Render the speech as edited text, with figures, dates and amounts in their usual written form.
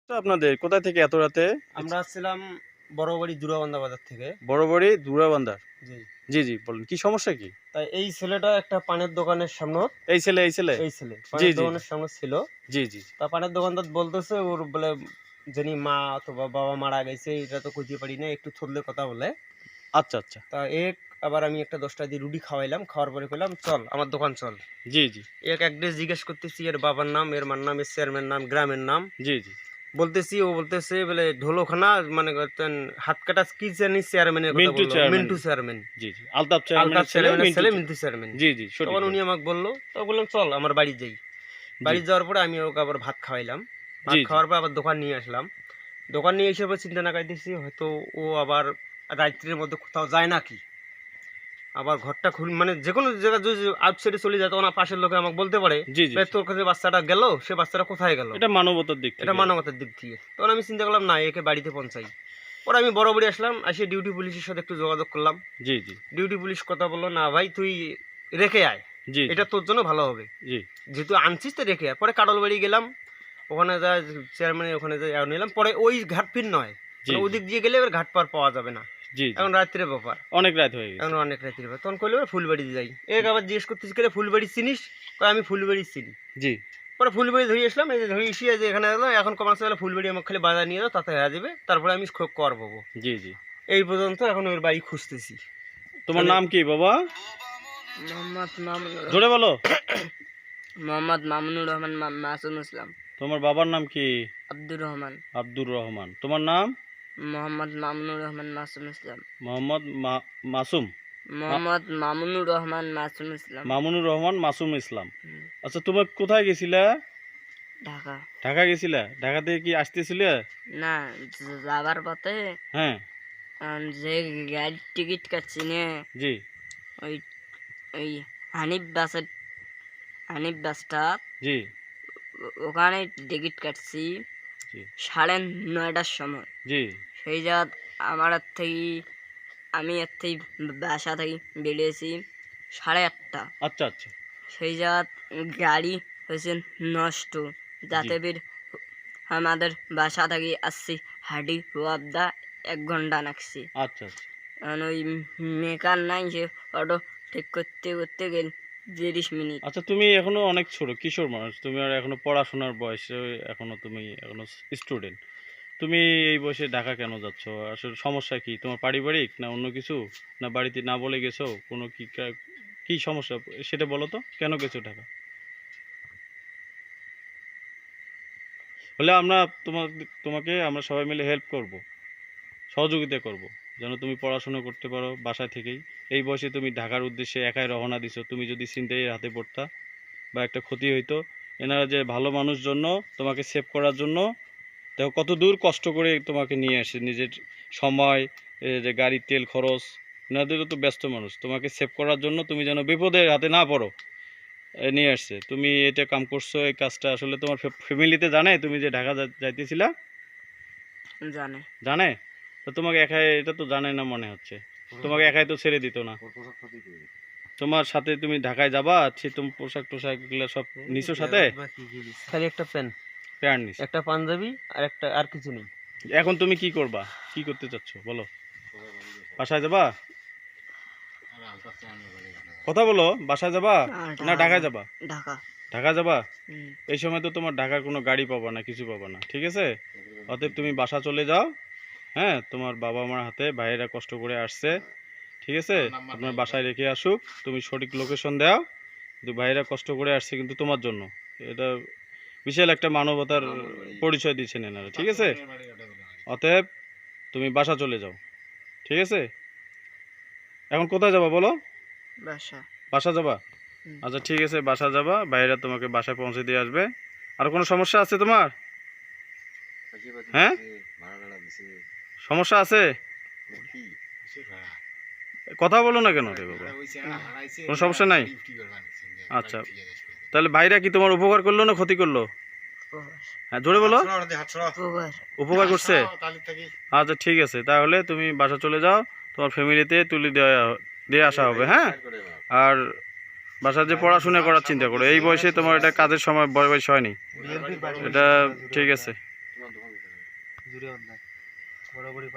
তো আপনাদের কোথা থেকে এত রাতে? আমরা আসছিলাম বড়বাড়ি জুরাবান্ধা বাজার থেকে। বড়বাড়ি দুরাবান্দার। জি। জি, জি বলুন কি সমস্যা কি? তাই এই ছেলেটা একটা পানের দোকানের সামনে এই ছেলে? এই ছেলে জি, পানের জি, দোকানের সামনে ছিল। জি, জি, জি। তা পানের দোকানদার বলতেছে ওর বলে যিনি মা অথবা বাবা মারা গেছে এটা তো কইতে পারি না, একটু থরলে কথা বলে। আচ্ছা, আচ্ছা। তা আবার আমি একটা 10টা দিয়ে রুটি খাওয়াইলাম, খাওয়ার পরে কইলাম চল আমার দোকান চল। জি, জি, এক অ্যাড্রেস জিজ্ঞেস করতেছি, এর বাবার নাম, এর মার নাম, এর চেয়ারম্যান নাম, গ্রামের নাম জি, জি। বলতেছি। ও বলতেছে বলে ঢোলখানা মানে করতেন হাত কাটা কি জানি চেয়ারম্যানের কথা মিন্টু বললো, চেয়ারম্যান। মিন্টু চেয়ারম্যান। জি, জি। আলতাফ আলতাফ চেয়ারম্যানের ছেলে চেয়ারম্যানের মিন্টু ছেলে মিন্টু চেয়ারম্যান। জি, জি সঠিক তখন উনি বলেছেন। আমাকে বললো, তো বললাম চল আমার বাড়ি যাই। জি, বাড়ি যাওয়ার পরে আমি ওকে আবার ভাত খাওয়াইলাম। জি, ভাত জি, খাওয়ার পর আবার দোকান নিয়ে আসলাম। দোকান নিয়ে এসে আবার চিন্তা না করতেছি হয়তো ও আবার রাত্রির মধ্যে কোথাও যায় নাকি, আবার ঘরটা মানে যে কোনো জায়গায় যদি আউটসাইডে চলে যায় তখন পাশের লোকে আমাকে বলতে পারে জি, জি, জি। তোর কাছে বাচ্চাটা গেল, সে বাচ্চাটা কোথায় গেল। এটা মানবতার দিক এটা থেকে। মানবতার দিক থেকে। তখন আমি চিন্তা করলাম না, একে বাড়িতে পৌঁছাই। পরে আমি বরাবরই আসলাম, এসে ডিউটি পুলিশের সাথে একটু যোগাযোগ করলাম। জি, জি, ডিউটি পুলিশ কথা বললো, না ভাই তুই রেখে আয়, জি, জি, এটা তোর জন্য ভালো হবে, জি, যেহেতু আনছিস তো রেখে আয়। পরে কাডল বাড়ি গেলাম, ওখানে যা চেয়ারম্যানের ওখানে যা নিলাম। পরে ওই ঘাট ফির নয়, জি, মানে ওদিক দিয়ে গেলে এবার ঘাট পার পাওয়া যাবে না। জি, জি। এখন রাত্রে ব্যাপার, অনেক রাত হয়ে গেছে। এখন অনেক রাত্রির ব্যাপার। তখন কইলো ফুলবাড়ি যাই। এক আবার জিজ্ঞেস করতেছি কে ফুলবাড়ি চিনিস? কয় আমি ফুলবাড়ি চিনি। জি, পরে ফুলবাড়ি ধরে আসলাম, এই যে ধরে এসে যে এখানে এলো, এখন কমার্স গেলে ফুলবাড়ি আমাকে খালি বাজার নিয়ে যাও, তাতে হয়ে যাবে। তারপরে আমি কর পাবো। জি, জি। এই পর্যন্ত এখন ওর বাড়ি খুঁজতেছি। তোমার নাম কি বাবা? মোহাম্মদ মামুনুর জোরে বলো। মোহাম্মদ মামুনুর রহমান মাসুম ইসলাম। তোমার বাবার নাম কি? আব্দুর রহমান। আব্দুর রহমান। তোমার নাম? মোহাম্মদ মামুনুর রহমান মাসুম ইসলাম। মোহাম্মদ মাসুম। মোহাম্মদ মামুনুর রহমান মাসুম ইসলাম। মামুনুর রহমান মাসুম ইসলাম। আচ্ছা তুমি কোথায় গেছিলা? ঢাকা। ঢাকা গেছিলা? ঢাকা থেকে কি আসতেছিলে? না, যাবার পথে হ্যাঁ। যে গাড়ির টিকিট কাটছি নে, জি, ওই ওই হানিফ বাসটা জি, ওখানে টিকিট কাটছি জি, 9:30টার সময়। জি, সেই জায়গা আমার আমি এর থেকে বাসা থেকে বেরিয়েছি 8:30। আচ্ছা, আচ্ছা, সেই জায়গা গাড়ি হয়েছে নষ্ট, জি, যাতে বের আমাদের বাসা থেকে আসছি হাডি ওয়াবদা 1 ঘন্টা লাগছে। আচ্ছা, আচ্ছা, কারণ ওই মেকার নাই, সে অটো ঠিক করতে করতে গেল 30 মিনিট। আচ্ছা। তুমি এখনো অনেক ছোট কিশোর মানুষ, তুমি আর এখনো পড়াশোনার বয়সে, এখনো তুমি এখনো স্টুডেন্ট। তুমি এই বয়সে ঢাকা কেন যাচ্ছ? আসলে সমস্যা কি? তোমার পারিবারিক না অন্য কিছু? না বাড়িতে না বলে গেছো কোনো কি সমস্যা সেটা বলো তো, কেন গেছো ঢাকা? হলে আমরা তোমাকে আমরা সবাই মিলে হেল্প করব, সহযোগিতা করব, যেন তুমি পড়াশোনা করতে পারো বাসা থেকেই। এই বয়সে তুমি ঢাকার উদ্দেশ্যে একাই রওনা দিছো, তুমি যদি ছিনতাইয়ের হাতে পড়তা বা একটা ক্ষতি হইতো, এনারা যে ভালো মানুষ জন্য তোমাকে সেভ করার জন্য দেখো কত দূর কষ্ট করে তোমাকে নিয়ে আসে, নিজের সময়, যে গাড়ির তেল খরচ, এনাদেরও তো ব্যস্ত মানুষ, তোমাকে সেভ করার জন্য তুমি যেন বিপদের হাতে না পড়ো নিয়ে আসছে। তুমি এটা কাম করছো, এই কাজটা আসলে তোমার ফ্যামিলিতে জানে তুমি যে ঢাকা যাইতেছিলা? জানে। জানে? তো তোমাকে একাই এটা তো জানে না মনে হচ্ছে, তোমাকে একাই তো ছেড়ে দিত না। তোমার সাথে তুমি ঢাকায় যাবা, সে তোমার পোশাক টোশাক এগুলো সব নিছো সাথে? খালি একটা প্যান্ট, প্যান্ট নিস। একটা পাঞ্জাবি আর কিছু নেই। এখন তুমি কি করবা, কি করতে চাচ্ছ বলো? বাসায় যাবা? কথা বলো, বাসায় যাবা না ঢাকায় যাবা? ঢাকা। ঢাকা যাবা? হুম। এই সময় তো তোমার ঢাকার কোনো গাড়ি পাবা না, কিছু পাবা না, ঠিক আছে? অতএব তুমি বাসা চলে যাও। হ্যাঁ, তোমার বাবা মার হাতে ভাইয়েরা কষ্ট করে আসছে, ঠিক আছে? আপনার বাসায় রেখে আসুক, তুমি সঠিক লোকেশন দাও। কিন্তু ভাইয়েরা কষ্ট করে আসছে কিন্তু তোমার জন্য, এটা বিশাল একটা মানবতার পরিচয় দিচ্ছেন এনারা, ঠিক আছে? অতএব তুমি বাসা চলে যাও, ঠিক আছে? এখন কোথায় যাবা বলো? বাসা। বাসা যাবা? হুম। আচ্ছা ঠিক আছে, বাসা যাবা, ভাইয়েরা তোমাকে বাসায় পৌঁছে দিয়ে আসবে। আর কোনো সমস্যা আছে তোমার? হ্যাঁ, সমস্যা আছে? কথা বলো না কেন রে বাবা? কোনো সমস্যা নাই? আচ্ছা, তাহলে ভাইরা কি তোমার উপকার করলো না ক্ষতি করলো? হ্যাঁ জোরে বলো। উপকার করছে? আচ্ছা ঠিক আছে, তাহলে তুমি বাসা চলে যাও, তোমার ফ্যামিলিতে তুলে দিয়ে আসা হবে। হ্যাঁ, আর বাসার যে পড়াশোনা করার চিন্তা করো, এই বয়সে তোমার এটা কাজের সময়, বয়স হয়নি এটা, ঠিক আছে। জুড়ে অন্যায় বরাবরই